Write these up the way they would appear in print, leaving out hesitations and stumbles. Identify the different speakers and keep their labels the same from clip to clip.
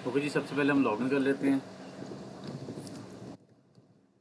Speaker 1: Okay जी, सबसे पहले हम लॉगिन कर लेते हैं।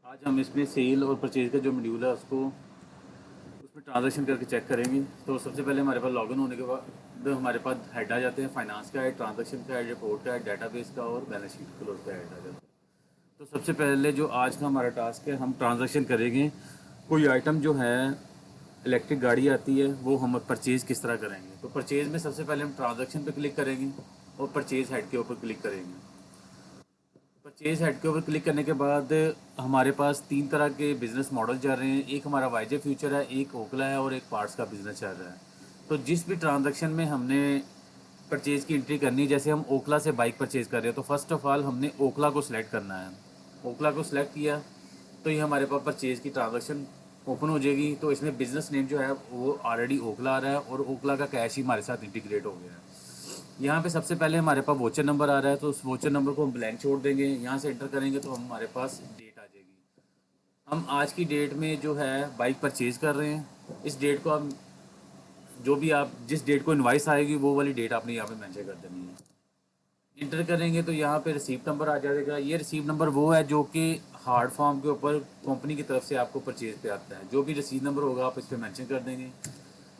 Speaker 1: आज हम इसमें सेल और परचेज का जो मॉड्यूल है उसको उसमें ट्रांजैक्शन करके चेक करेंगे। तो सबसे पहले हमारे पास लॉगिन होने के बाद हमारे पास हेड आ जाते हैं। फाइनेंस का हेड, ट्रांजैक्शन का हेड, रिपोर्ट का हेड, डाटाबेस का और बैलेंस शीट क्लोज का हेड आ जाता है। तो सबसे पहले जो आज का हमारा टास्क है, हम ट्रांजैक्शन करेंगे। कोई आइटम जो है, इलेक्ट्रिक गाड़ी आती है, वो हम परचेज़ किस तरह करेंगे। तो परचेज़ में सबसे पहले हम ट्रांजैक्शन पे क्लिक करेंगे और परचेज़ हेड के ऊपर क्लिक करेंगे। परचेज हेड के ऊपर क्लिक करने के बाद हमारे पास तीन तरह के बिजनेस मॉडल चल रहे हैं। एक हमारा वाईजे फ्यूचर है, एक ओखला है और एक पार्ट्स का बिजनेस चल रहा है। तो जिस भी ट्रांजैक्शन में हमने परचेज़ की एंट्री करनी है, जैसे हम ओखला से बाइक परचेज़ कर रहे हैं, तो फर्स्ट ऑफ ऑल हमने ओखला को सिलेक्ट करना है। ओखला को सिलेक्ट किया तो ये हमारे पास परचेज़ की ट्रांजैक्शन ओपन हो जाएगी। तो इसमें बिजनेस नेम जो है वो ऑलरेडी ओखला आ रहा है और ओखला का कैश ही हमारे साथ इंटीग्रेट हो गया है। यहाँ पे सबसे पहले हमारे पास वोचर नंबर आ रहा है, तो उस वोचर नंबर को हम ब्लैंक छोड़ देंगे। यहाँ से एंटर करेंगे तो हमारे पास डेट आ जाएगी। हम आज की डेट में जो है बाइक परचेज़ कर रहे हैं। इस डेट को हम, जो भी आप जिस डेट को इनवाइस आएगी वो वाली डेट आपने यहाँ पे मेंशन कर देनी है। इंटर करेंगे तो यहाँ पे रिसीप्ट नंबर आ जाएगा। ये रिसीप्ट नंबर वो है जो कि हार्ड फॉर्म के ऊपर कंपनी की तरफ से आपको परचेज पे आता है। जो भी रिसीप्ट नंबर होगा आप इस पर मैंशन कर देंगे।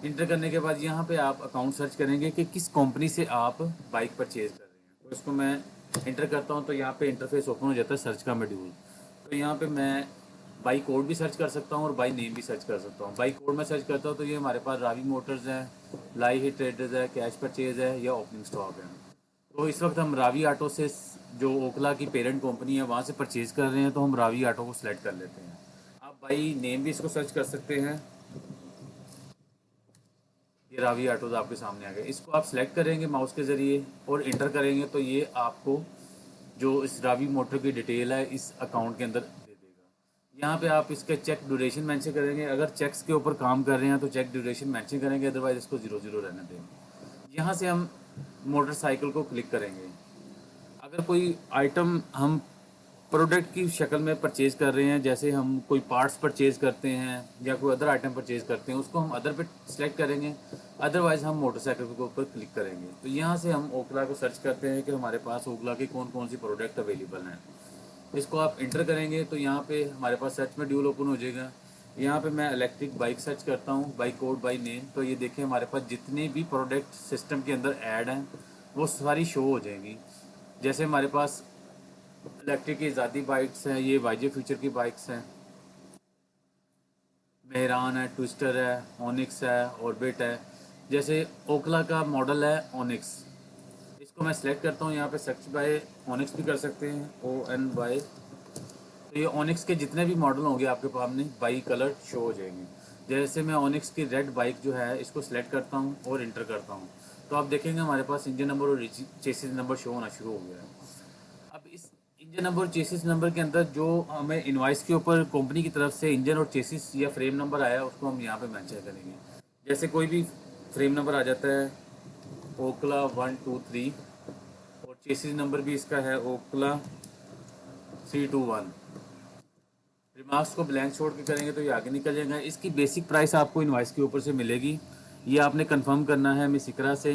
Speaker 1: इंटर करने के बाद यहाँ पे आप अकाउंट सर्च करेंगे कि किस कंपनी से आप बाइक परचेज कर रहे हैं। तो इसको मैं इंटर करता हूँ तो यहाँ पे इंटरफेस ओपन हो जाता है सर्च का मॉड्यूल। तो यहाँ पे मैं बाई कोड भी सर्च कर सकता हूँ और बाई नेम भी सर्च कर सकता हूँ। बाई कोड में सर्च करता हूँ तो ये हमारे पास रावी मोटर्स है, लाई हिट ट्रेडर्स है, कैश परचेज है या ओपनिंग स्टॉक है। तो इस वक्त हम रावी ऑटो से, जो ओखला की पेरेंट कंपनी है, वहाँ से परचेज़ कर रहे हैं, तो हम रावी ऑटो को सिलेक्ट कर लेते हैं। आप बाई नेम भी इसको सर्च कर सकते हैं। ये रावी ऑटोज आपके सामने आ गए। इसको आप सिलेक्ट करेंगे माउस के ज़रिए और इंटर करेंगे तो ये आपको जो इस रावी मोटर की डिटेल है इस अकाउंट के अंदर दे देगा। यहाँ पे आप इसके चेक ड्यूरेशन मेंशन करेंगे। अगर चेक्स के ऊपर काम कर रहे हैं तो चेक ड्यूरेशन मेंशन करेंगे, अदरवाइज इसको 0 0 रहने देंगे। यहाँ से हम मोटरसाइकिल को क्लिक करेंगे। अगर कोई आइटम हम प्रोडक्ट की शक्ल में परचेज़ कर रहे हैं, जैसे हम कोई पार्ट्स परचेज़ करते हैं या कोई अदर आइटम परचेज़ करते हैं, उसको हम अदर पे सिलेक्ट करेंगे। अदरवाइज़ हम मोटरसाइकिल के ऊपर क्लिक करेंगे। तो यहाँ से हम ओखला को सर्च करते हैं कि हमारे पास ओखला की कौन कौन सी प्रोडक्ट अवेलेबल हैं। इसको आप इंटर करेंगे तो यहाँ पे हमारे पास सर्च मॉड्यूल ओपन हो जाएगा। यहाँ पे मैं इलेक्ट्रिक बाइक सर्च करता हूँ, बाई कोड बाई नेम। तो ये देखें हमारे पास जितने भी प्रोडक्ट सिस्टम के अंदर ऐड हैं वो सारी शो हो जाएंगी। जैसे हमारे पास इलेक्ट्रिक की ज़ाती बाइक्स हैं, ये वाईजे फ्यूचर की बाइक्स हैं, मेहरान है, ट्विस्टर है, ओनिक्स है, ऑर्बिट है। जैसे ओखला का मॉडल है ओनिक्स, इसको मैं सिलेक्ट करता हूँ। यहाँ पे सर्च बाय ओनिक्स भी कर सकते हैं, ON बाय। तो ये ओनिक्स के जितने भी मॉडल होंगे आपके सामने बाई कलर शो हो जाएंगे। जैसे मैं ओनिक्स की रेड बाइक जो है इसको सिलेक्ट करता हूँ और इंटर करता हूँ तो आप देखेंगे हमारे पास इंजन नंबर और चेसिस नंबर शो होना शुरू हो गया है। अब इस इंजन नंबर और चेसिस नंबर के अंदर जो हमें इनवाइस के ऊपर कंपनी की तरफ से इंजन और चेसिस या फ्रेम नंबर आया उसको हम यहाँ पे मेंशन करेंगे। जैसे कोई भी फ्रेम नंबर आ जाता है ओखला 123 और चेसिस नंबर भी इसका है ओखला 321। रिमार्क्स को ब्लैंक छोड़ के करेंगे तो ये आगे निकल जाएगा। इसकी बेसिक प्राइस आपको इनवाइस के ऊपर से मिलेगी। ये आपने कंफर्म करना है मिसिकरा से,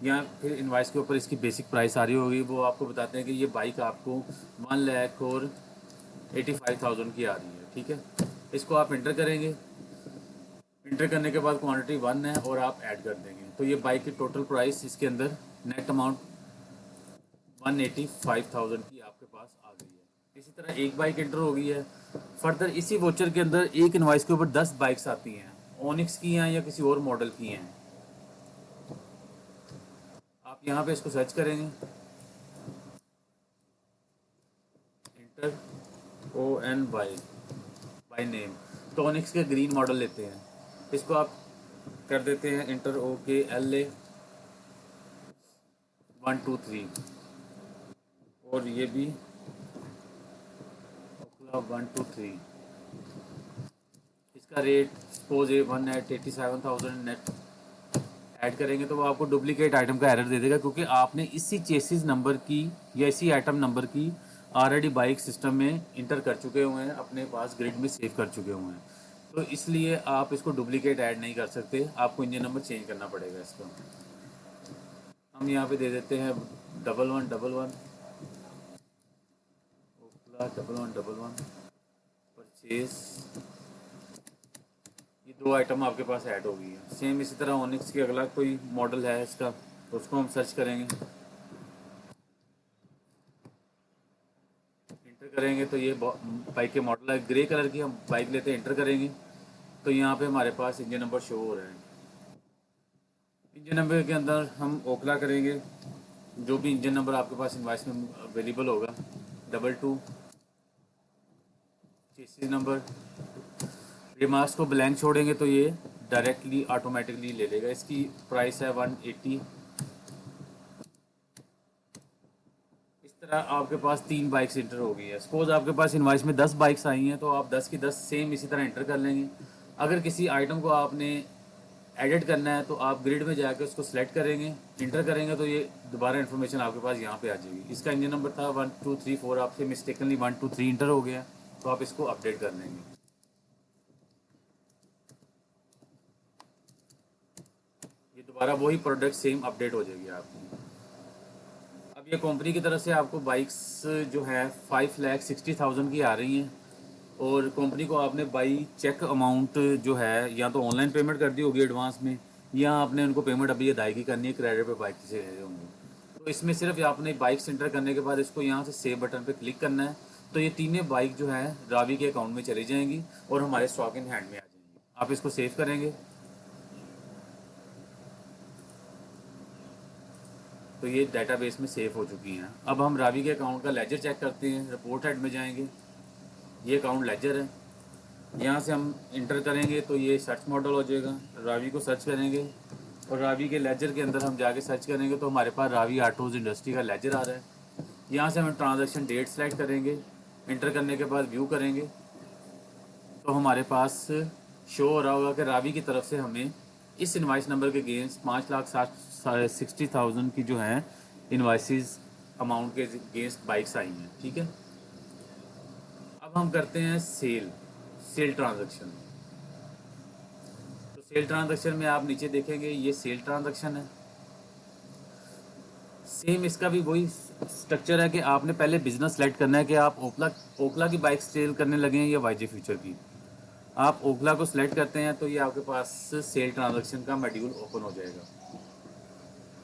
Speaker 1: या फिर इनवाइस के ऊपर इसकी बेसिक प्राइस आ रही होगी। वो आपको बताते हैं कि ये बाइक आपको 1,85,000 की आ रही है। ठीक है, इसको आप इंटर करेंगे। इंटर करने के बाद क्वांटिटी 1 है और आप ऐड कर देंगे तो ये बाइक की टोटल प्राइस इसके अंदर नेट अमाउंट 185,000 की आपके पास आ गई है। इसी तरह एक बाइक इंटर हो गई है। फर्दर इसी वोचर के अंदर एक इनवाइस के ऊपर 10 बाइक्स आती हैं, ओनिक्स की हैं या किसी और मॉडल की हैं। आप यहाँ पे इसको सर्च करेंगे, इंटर ON बाई नेम। तो ओनिक्स के ग्रीन मॉडल लेते हैं, इसको आप कर देते हैं इंटर OKLA 123 और ये भी ओखला 123। इसका rate suppose A1 at 87,000 net add करेंगे तो वो आपको डुप्लीकेट आइटम का एरर दे देगा, क्योंकि आपने इसी चेसिस नंबर की या इसी आइटम नंबर की ऑलरेडी बाइक सिस्टम में इंटर कर चुके हुए हैं, अपने पास ग्रिड में सेव कर चुके हुए हैं। तो इसलिए आप इसको डुप्लीकेट ऐड नहीं कर सकते, आपको इंजन नंबर चेंज करना पड़ेगा इसका। हम यहाँ पे दे देते हैं 1111 ओखला 1111 परचेज। ये दो आइटम आपके पास ऐड हो गई है। सेम इसी तरह ओनिक्स की अगला कोई मॉडल है इसका, तो उसको हम सर्च करेंगे, इंटर करेंगे तो ये बाइक के मॉडल है, ग्रे कलर की हम बाइक लेते हैं, इंटर करेंगे तो यहाँ पे हमारे पास इंजन नंबर शो हो रहा है। इंजन नंबर के अंदर हम ओखला करेंगे, जो भी इंजन नंबर आपके पास इनवाइस में अवेलेबल होगा, 22 चेसिस नंबर। रिमार्क्स को ब्लैंक छोड़ेंगे तो ये डायरेक्टली ऑटोमेटिकली ले लेगा। इसकी प्राइस है 180। इस तरह आपके पास 3 बाइक्स इंटर हो गई है। सपोज आपके पास इनवाइस में 10 बाइक्स आई हैं तो आप 10 की 10 सेम इसी तरह इंटर कर लेंगे। अगर किसी आइटम को आपने एडिट करना है तो आप ग्रिड में जाकर उसको सेलेक्ट करेंगे, इंटर करेंगे तो ये दोबारा इन्फॉर्मेशन आपके पास यहाँ पे आ जाएगी। इसका इंजन नंबर था 1234, आपसे मिस्टेकनली 123 इंटर हो गया, तो आप इसको अपडेट कर लेंगे। ये दोबारा वही प्रोडक्ट सेम अपडेट हो जाएगी आपकी। अब ये कंपनी की तरफ से आपको बाइक्स जो है 5,60,000 की आ रही हैं, और कंपनी को आपने बाई चेक अमाउंट जो है या तो ऑनलाइन पेमेंट कर दी होगी एडवांस में, या आपने उनको पेमेंट अभी अदायगी करनी है क्रेडिट पे बाइक से ले रहे होंगे। तो इसमें सिर्फ आपने बाइक सेंटर करने के बाद इसको यहाँ से सेव बटन पे क्लिक करना है, तो ये तीनों बाइक जो है रावी के अकाउंट में चली जाएंगी और हमारे स्टॉक इन हैंड में आ जाएंगी। आप इसको सेव करेंगे तो ये डाटाबेस में सेव हो चुकी हैं। अब हम रावी के अकाउंट का लेजर चेक करते हैं, रिपोर्ट हेड में जाएंगे, ये अकाउंट लेजर है, यहाँ से हम इंटर करेंगे तो ये सर्च मॉडल हो जाएगा। रावी को सर्च करेंगे और रावी के लेजर के अंदर हम जाके सर्च करेंगे तो हमारे पास रावी ऑटोज़ इंडस्ट्री का लेजर आ रहा है। यहाँ से हम ट्रांजैक्शन डेट सेलेक्ट करेंगे, इंटर करने के बाद व्यू करेंगे तो हमारे पास शो हो रहा होगा कि रावी की तरफ से हमें इस इनवाइस नंबर के अगेंस्ट 5,60,000 की जो है इनवाइसेस अमाउंट के अगेंस्ट बाइक्स आई हैं। ठीक है, अब हम करते हैं सेल ट्रांजैक्शन। तो सेल ट्रांजैक्शन में आप नीचे देखेंगे ये सेल ट्रांजैक्शन है। सेम इसका भी वही स्ट्रक्चर है कि आपने पहले बिजनेस सेलेक्ट करना है कि आप ओखला की बाइक सेल करने लगे हैं या वाईजे फ्यूचर की। आप ओखला को सिलेक्ट करते हैं तो ये आपके पास सेल ट्रांजैक्शन का मॉड्यूल ओपन हो जाएगा।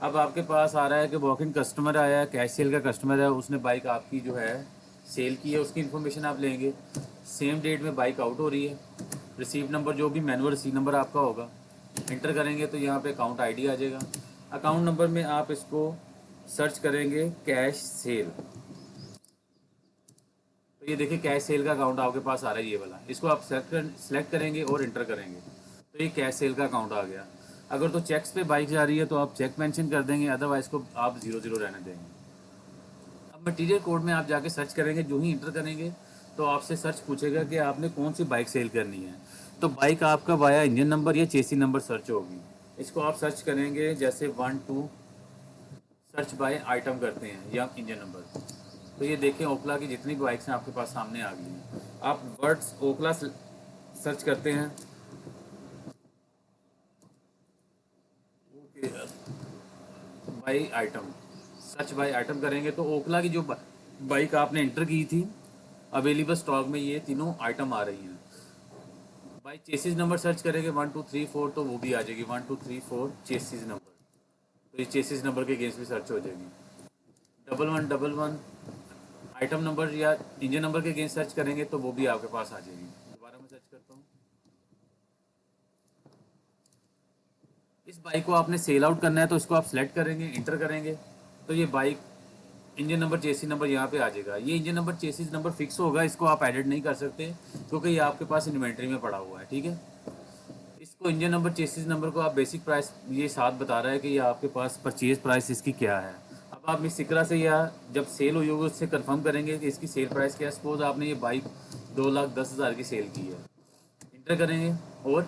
Speaker 1: अब आपके पास आ रहा है कि वॉक इन कस्टमर आया है, कैश सेल का कस्टमर है, उसने बाइक आपकी जो है सेल की है, उसकी इन्फॉर्मेशन आप लेंगे। सेम डेट में बाइक आउट हो रही है, रिसीव नंबर जो भी मैनुअल रिसीव नंबर आपका होगा इंटर करेंगे तो यहाँ पे अकाउंट आईडी आ जाएगा। अकाउंट नंबर में आप इसको सर्च करेंगे कैश सेल, तो ये देखिए कैश सेल का अकाउंट आपके पास आ रहा है ये वाला। इसको आप सेलेक्ट करेंगे और इंटर करेंगे तो ये कैश सेल का अकाउंट आ गया। अगर तो चेक्स पे बाइक जा रही है तो आप चेक मेंशन कर देंगे, अदरवाइज को आप 00 रहने देंगे। अब मटीरियल कोड में आप जाके सर्च करेंगे, जो ही इंटर करेंगे तो आपसे सर्च पूछेगा कि आपने कौन सी बाइक सेल करनी है। तो बाइक आपका वाया इंजन नंबर या चेसी नंबर सर्च होगी। इसको आप सर्च करेंगे, जैसे 12 सर्च बाय आइटम करते हैं या इंजन नंबर, तो ये देखें ओखला की जितनी भी बाइक्स हैं आपके पास सामने आ गई हैं। आप वर्ड्स ओखला सर्च करते हैं, by item, search by item करेंगे तो ओखला की जो बाइक आपने इंटर की थी अवेलेबल स्टॉक में ये तीनों आइटम आ रही हैं। बाई चेसिस नंबर सर्च करेंगे 1234 तो वो भी आ जाएगी 1234 चेसिस नंबर, तो ये चेसिस नंबर के अगेंस्ट भी सर्च हो जाएगी। 1111 आइटम नंबर या इंजन नंबर के अगेंस्ट सर्च करेंगे तो वो भी आपके पास आ जाएगी। दोबारा मैं सर्च करता हूँ। इस बाइक को आपने सेल आउट करना है तो इसको आप सेलेक्ट करेंगे, इंटर करेंगे तो ये बाइक इंजन नंबर चेसी नंबर यहाँ पे आ जाएगा। ये इंजन नंबर चेसी नंबर फिक्स होगा, इसको आप एडिट नहीं कर सकते क्योंकि ये आपके पास इन्वेंट्री में पड़ा हुआ है। ठीक है, इसको इंजन नंबर चेसिस नंबर को आप बेसिक प्राइस ये साथ बता रहा है कि ये आपके पास परचेज प्राइस इसकी क्या है। अब आप इस सिकरा से या जब सेल हुई होगी उससे कंफर्म करेंगे कि इसकी सेल प्राइस क्या है। सपोज आपने ये बाइक 2,10,000 की सेल की है, इंटर करेंगे और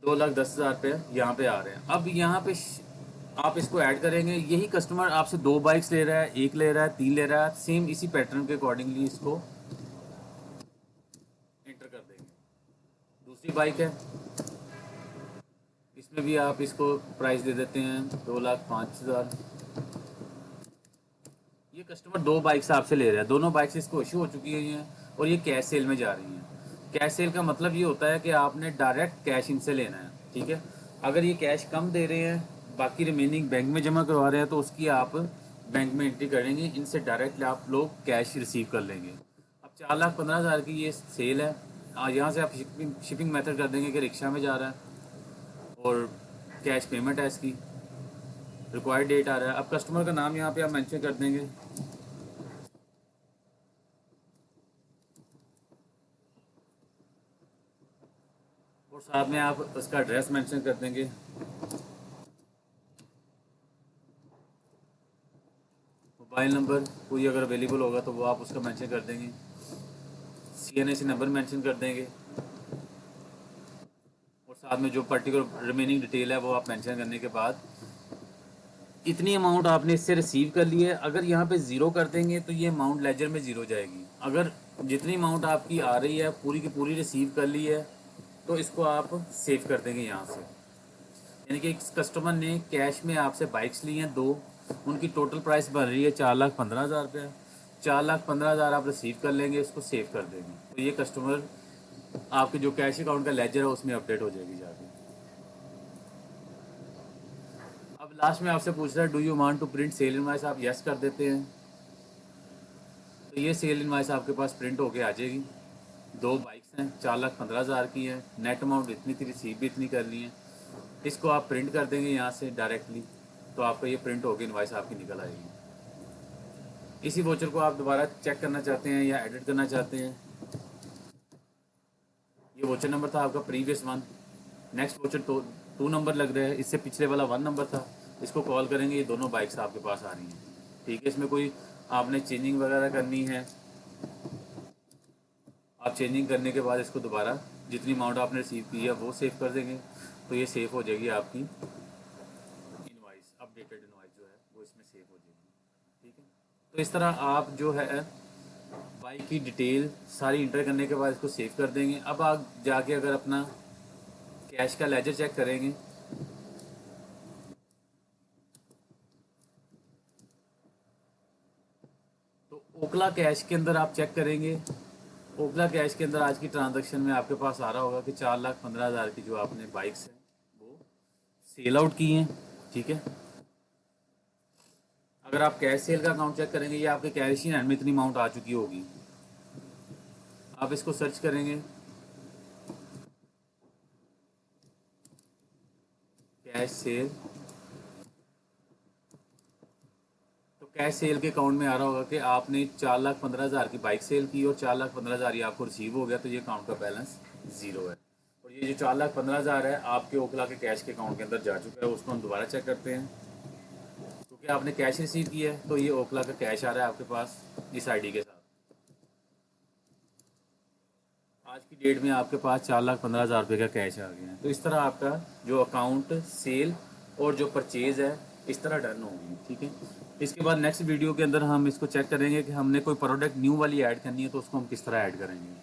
Speaker 1: 2,10,000 रुपये यहाँ पे आ रहे हैं। अब यहाँ पे आप इसको ऐड करेंगे, यही कस्टमर आपसे 2 बाइक्स ले रहा है, 1 ले रहा है, 3 ले रहा है, सेम इसी पैटर्न के अकॉर्डिंगली इसको इंटर कर देंगे। दूसरी बाइक है, इसमें भी आप इसको प्राइस दे देते हैं 2,05,000, कस्टमर 2 बाइक्स आपसे ले रहा है, दोनों बाइक्स इसको इशू हो चुकी हैं और ये कैश सेल में जा रही हैं। कैश सेल का मतलब ये होता है कि आपने डायरेक्ट कैश इनसे लेना है, ठीक है। अगर ये कैश कम दे रहे हैं, बाकी रिमेनिंग बैंक में जमा करवा रहे हैं, तो उसकी आप बैंक में एंट्री करेंगे, इनसे डायरेक्ट आप लोग कैश रिसीव कर लेंगे। अब 4,15,000 की ये सेल है। यहाँ से आप शिपिंग मेथड कर देंगे कि रिक्शा में जा रहा है और कैश पेमेंट है इसकी, रिक्वायर्ड डेट आ रहा है। अब कस्टमर का नाम यहाँ पे आप मेंशन कर देंगे, और साथ में आप उसका एड्रेस मेंशन कर देंगे। मोबाइल नंबर कोई अगर अवेलेबल होगा तो वो आप उसका मेंशन कर देंगे। CNAC नंबर मेंशन कर देंगे, और साथ में जो पर्टिकुलर रिमेनिंग डिटेल है वो आप मेंशन करने के बाद इतनी अमाउंट आपने इससे रिसीव कर ली है। अगर यहाँ पे ज़ीरो कर देंगे तो ये अमाउंट लेजर में ज़ीरो जाएगी। अगर जितनी अमाउंट आपकी आ रही है पूरी की पूरी रिसीव कर ली है तो इसको आप सेव कर देंगे यहाँ से। यानी कि इस कस्टमर ने कैश में आपसे बाइक्स ली हैं 2, उनकी टोटल प्राइस बन रही है 4,15,000 रुपये। 4,15,000 आप रिसीव कर लेंगे, इसको सेव कर देंगे, तो ये कस्टमर आपके जो कैश अकाउंट का लेजर है उसमें अपडेट हो जाएगी जाके। अब लास्ट में आपसे पूछ रहा है do you want to print sale invoice, आप यस कर देते हैं तो ये सेल इनवॉइस आपके पास प्रिंट होके आ जाएगी। 2 बाइक्स हैं, 4,15,000 की है, नेट अमाउंट इतनी थी, रिसीव भी इतनी कर ली है। इसको आप प्रिंट कर देंगे यहाँ से डायरेक्टली, तो आपका ये प्रिंट होकर इनवॉइस आपकी निकल आएगी। इसी वोचर को आप दोबारा चेक करना चाहते हैं या एडिट करना चाहते हैं, ये वोचर नंबर था आपका प्रीवियस वन। नेक्स्ट वोचर तो 2 नंबर लग रहा है, इससे पिछले वाला 1 नंबर था। इसको कॉल करेंगे, ये दोनों बाइक्स आपके पास आ रही हैं, ठीक है। इसमें कोई आपने चेंजिंग वगैरह करनी है, आप चेंजिंग करने के बाद इसको दोबारा जितनी अमाउंट आपने रिसीव की है वो सेव कर देंगे, तो ये सेव हो जाएगी आपकी इनवॉइस, अपडेटेड इनवॉइस जो है वो इसमें सेव हो जाएगी, ठीक है। तो इस तरह आप जो है बाइक की डिटेल सारी इंटर करने के बाद इसको सेव कर देंगे। अब आप जाके अगर अपना कैश का लेजर चेक करेंगे तो ओखला कैश के अंदर आप चेक करेंगे, ओखला कैश के अंदर आज की ट्रांजैक्शन में आपके पास आ रहा होगा कि 4,15,000 की जो आपने बाइक्स हैं वो सेल आउट की हैं, ठीक है। अगर आप कैश सेल का अकाउंट चेक करेंगे, ये आपके कैश इन हैंड में इतनी अमाउंट आ चुकी होगी। आप इसको सर्च करेंगे कैश सेल, तो कैश सेल के अकाउंट में आ रहा होगा कि आपने 4,15,000 की बाइक सेल की और 4,15,000 ये आपको रिसीव हो गया, तो ये अकाउंट का बैलेंस ज़ीरो है। और ये जो 4,15,000 है आपके ओखला के कैश के अकाउंट के अंदर जा चुका है, उसको हम दोबारा चेक करते हैं। क्योंकि आपने कैश रिसीव किया है तो ये ओखला का कैश आ रहा है आपके पास इस आईडी के साथ। आज की डेट में आपके पास 4,15,000 रुपये का कैश आ गया है। तो इस तरह आपका जो अकाउंट सेल और जो परचेज़ है इस तरह डन होगी, ठीक है। इसके बाद नेक्स्ट वीडियो के अंदर हम इसको चेक करेंगे कि हमने कोई प्रोडक्ट न्यू वाली ऐड करनी है तो उसको हम किस तरह ऐड करेंगे।